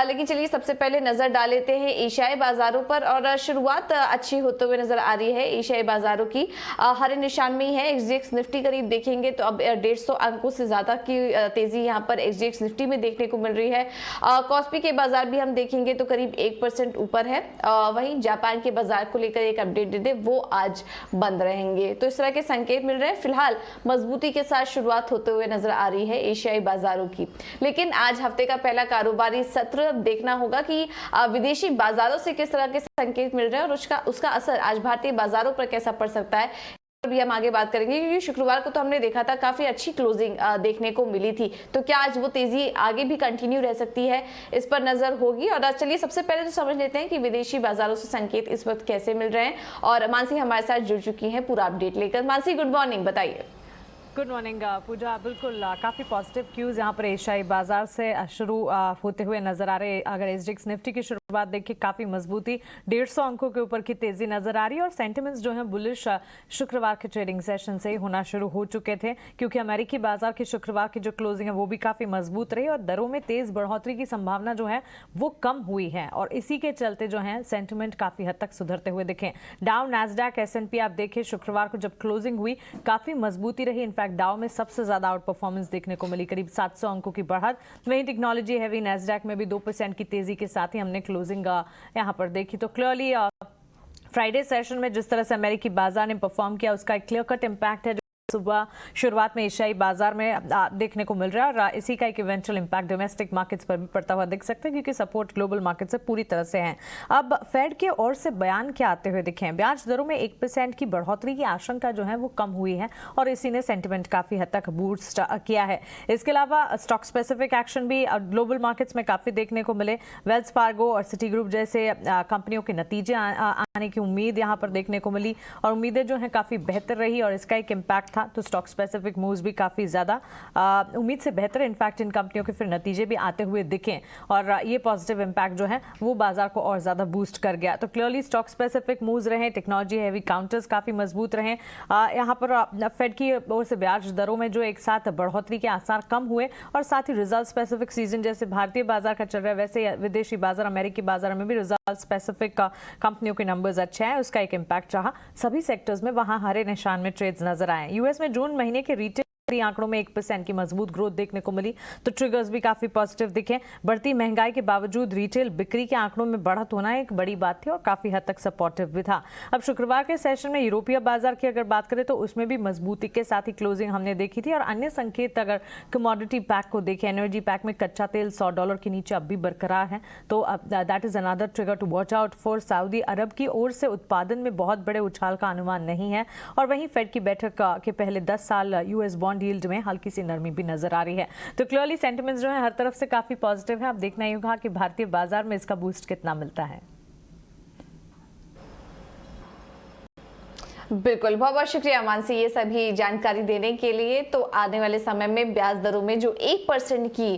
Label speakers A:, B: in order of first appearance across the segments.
A: लेकिन चलिए सबसे पहले नजर डाल लेते हैं एशियाई बाजारों पर और शुरुआत अच्छी होते हुए नजर आ रही है एशियाई बाजारों की। हरे निशान में ही है। एसजीएक्स निफ्टी करीब देखेंगे तो अब 150 अंकों से ज्यादा की तेजी यहां पर एसजीएक्स निफ्टी में देखने को मिल रही है। कॉस्पी के बाजार भी हम देखेंगे तो करीब 1% ऊपर है। वहीं जापान के बाजार को लेकर एक अपडेट दे दे, वो आज बंद रहेंगे। तो इस तरह के संकेत मिल रहे हैं। फिलहाल मजबूती के साथ शुरुआत होते हुए नजर आ रही है एशियाई बाजारों की। लेकिन आज हफ्ते का पहला कारोबारी सत्र देखना होगा कि विदेशी बाजारों से किस तरह के संकेत मिल रहे हैं और उसका असर आज भारतीय बाजारों पर कैसा पड़ सकता है भी हम आगे बात करेंगे। क्योंकि शुक्रवार को तो हमने देखा था काफी अच्छी क्लोजिंग देखने को मिली थी, तो क्या आज वो तेजी आगे भी कंटिन्यू रह सकती है, इस पर नजर होगी। और चलिए सबसे पहले तो समझ लेते हैं कि विदेशी बाजारों से संकेत इस वक्त कैसे मिल रहे हैं। और मानसी हमारे साथ जुड़ चुकी है पूरा अपडेट लेकर। मानसी गुड मॉर्निंग, बताइए।
B: गुड मॉर्निंग पूजा। बिल्कुल काफ़ी पॉजिटिव क्यूज़ यहाँ पर एशियाई बाजार से शुरू होते हुए नजर आ रहे। अगर एसजीएक्स निफ्टी की शुरुआत देखिए काफ़ी मजबूती 150 अंकों के ऊपर की तेजी नजर आ रही है और सेंटिमेंट्स जो है बुलिश शुक्रवार के ट्रेडिंग सेशन से ही होना शुरू हो चुके थे, क्योंकि अमेरिकी बाजार की शुक्रवार की जो क्लोजिंग है वो भी काफ़ी मजबूत रही और दरों में तेज बढ़ोतरी की संभावना जो है वो कम हुई है और इसी के चलते जो है सेंटिमेंट काफ़ी हद तक सुधरते हुए दिखे। डाउ, नैस्डैक, एसएनपी आप देखिए शुक्रवार को जब क्लोजिंग हुई काफ़ी मजबूती रही। इनफैक्ट डाउ में सबसे ज्यादा आउट परफॉर्मेंस देखने को मिली, करीब 700 अंकों की बढ़त। वहीं टेक्नोलॉजी हैवी नैस्डैक में भी 2% की तेजी के साथ ही हमने क्लोजिंग यहां पर देखी। तो क्लियरली फ्राइडे सेशन में जिस तरह से अमेरिकी बाजार ने परफॉर्म किया उसका एक क्लियर कट इम्पैक्ट है सुबह शुरुआत में एशियाई बाजार में देखने को मिल रहा है और इसी का एक इवेंचुअल इम्पैक्ट डोमेस्टिक मार्केट्स पर भी पड़ता हुआ दिख सकता है, क्योंकि सपोर्ट ग्लोबल मार्केट से पूरी तरह से है। अब फेड के ओर से बयान क्या आते हुए दिखे हैं। ब्याज दरों में 1% की बढ़ोतरी की आशंका जो है वो कम हुई है और इसी ने सेंटिमेंट काफी हद तक बूस्ट किया है। इसके अलावा स्टॉक स्पेसिफिक एक्शन भी ग्लोबल मार्केट्स में काफी देखने को मिले। वेल्स फार्गो और सिटी ग्रुप जैसे कंपनियों के नतीजे आने की उम्मीद यहाँ पर देखने को मिली और उम्मीदें जो है काफी बेहतर रही और इसका एक इम्पैक्ट था। तो स्टॉक स्पेसिफिक मूव्स भी काफी ज्यादा उम्मीद से बेहतर इनफैक्ट इन कंपनियों के फिर नतीजे भी आते हुए दिखे और ये पॉजिटिव इम्पैक्ट जो है वो बाजार को और ज्यादा बूस्ट कर गया। तो क्लियरली स्टॉक स्पेसिफिक मूव्स रहे। टेक्नोलॉजी हैवी काउंटर्स काफी मजबूत रहे। यहाँ पर फेड की ओर से ब्याज दरों में जो एक साथ बढ़ोतरी के आसार कम हुए और साथ ही रिजल्ट स्पेसिफिक सीजन जैसे भारतीय बाजार का चल रहा है वैसे विदेशी बाजार अमेरिकी बाजार में भी रिजल्ट स्पेसिफिक कंपनियों के नंबर्स अच्छे हैं, उसका एक इम्पैक्ट रहा। सभी सेक्टर्स में वहां हरे निशान में ट्रेड्स नजर आए। यूएस में जून महीने के रिटेल आंकड़ों में 1% की मजबूत ग्रोथ देखने को मिली, तो ट्रिगर्स भी काफी पॉजिटिव दिखे। बढ़ती महंगाई के बावजूद रिटेल बिक्री के आंकड़ों में बढ़त होना एक बड़ी बात थी और काफी हद तक सपोर्टिव भी था। अब शुक्रवार के सेशन में यूरोपीय बाजार की अगर बात करें तो उसमें भी मजबूती के साथ ही क्लोजिंग हमने देखी थी और अन्य संकेत अगर कमोडिटी पैक को देखें, एनर्जी पैक में कच्चा तेल $100 के नीचे अब भी बरकरार है, तो that is another trigger to watch out for. Saudi Arab की ओर से उत्पादन में बहुत बड़े उछाल का अनुमान नहीं है और वहीं फेड की बैठक के पहले 10 साल यूएस बॉन्ड यील्ड में हल्की सी नरमी भी नजर आ रही है। तो क्लियरली सेंटिमेंट्स जो है हर तरफ से काफी पॉजिटिव है। अब देखना ही होगा कि भारतीय बाजार में इसका बूस्ट कितना मिलता है।
A: बिल्कुल, बहुत बहुत शुक्रिया मानसी ये सभी जानकारी देने के लिए। तो आने वाले समय में ब्याज दरों में जो 1% की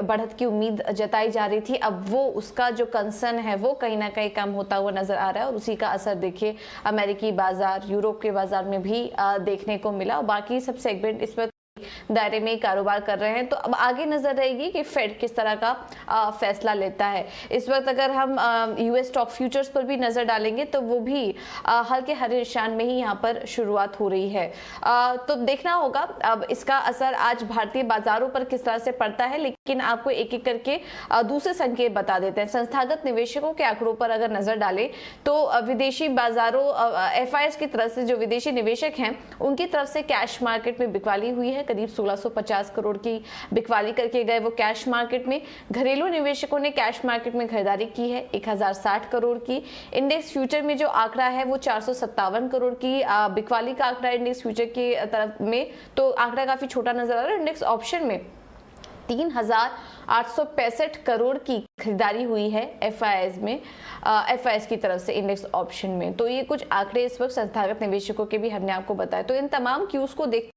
A: बढ़त की उम्मीद जताई जा रही थी, अब वो उसका जो कंसर्न है वो कहीं ना कहीं कम होता हुआ नजर आ रहा है और उसी का असर देखिए अमेरिकी बाजार, यूरोप के बाजार में भी देखने को मिला और बाकी सब सेगमेंट इस वक्त दायरे में कारोबार कर रहे हैं। तो अब आगे नजर रहेगी कि फेड किस तरह का फैसला लेता है। इस वक्त अगर हम यूएस स्टॉक फ्यूचर्स पर भी नजर डालेंगे तो वो भी हल्के हरे निशान में ही यहाँ पर शुरुआत हो रही है। तो देखना होगा अब इसका असर आज भारतीय बाजारों पर किस तरह से पड़ता है, लेकिन आपको एक एक करके दूसरे संकेत बता देते हैं। संस्थागत निवेशकों के आंकड़ों पर अगर नजर डालें तो विदेशी बाजारों एफआईएस की तरफ से जो विदेशी निवेशक हैं उनकी तरफ से कैश मार्केट में बिकवाली हुई है। करीब 1650 करोड़ की बिकवाली करके गए वो कैश मार्केट में। घरेलू निवेशकों ने कैश मार्केट में खरीदारी की है 1060 करोड़ की। इंडेक्स फ्यूचर में जो आंकड़ा है वो 457 करोड़ की बिकवाली का आंकड़ा इंडेक्स फ्यूचर की तरफ में, तो आंकड़ा काफी छोटा नजर आ रहा है। इंडेक्स ऑप्शन में 3865 करोड़ की खरीदारी हुई है एफआईएस में, एफआईएस की तरफ से इंडेक्स ऑप्शन में। तो ये कुछ आंकड़े इस वक्त संस्थागत निवेशकों के भी हमने आपको बताया। तो इन तमाम क्यूज को देख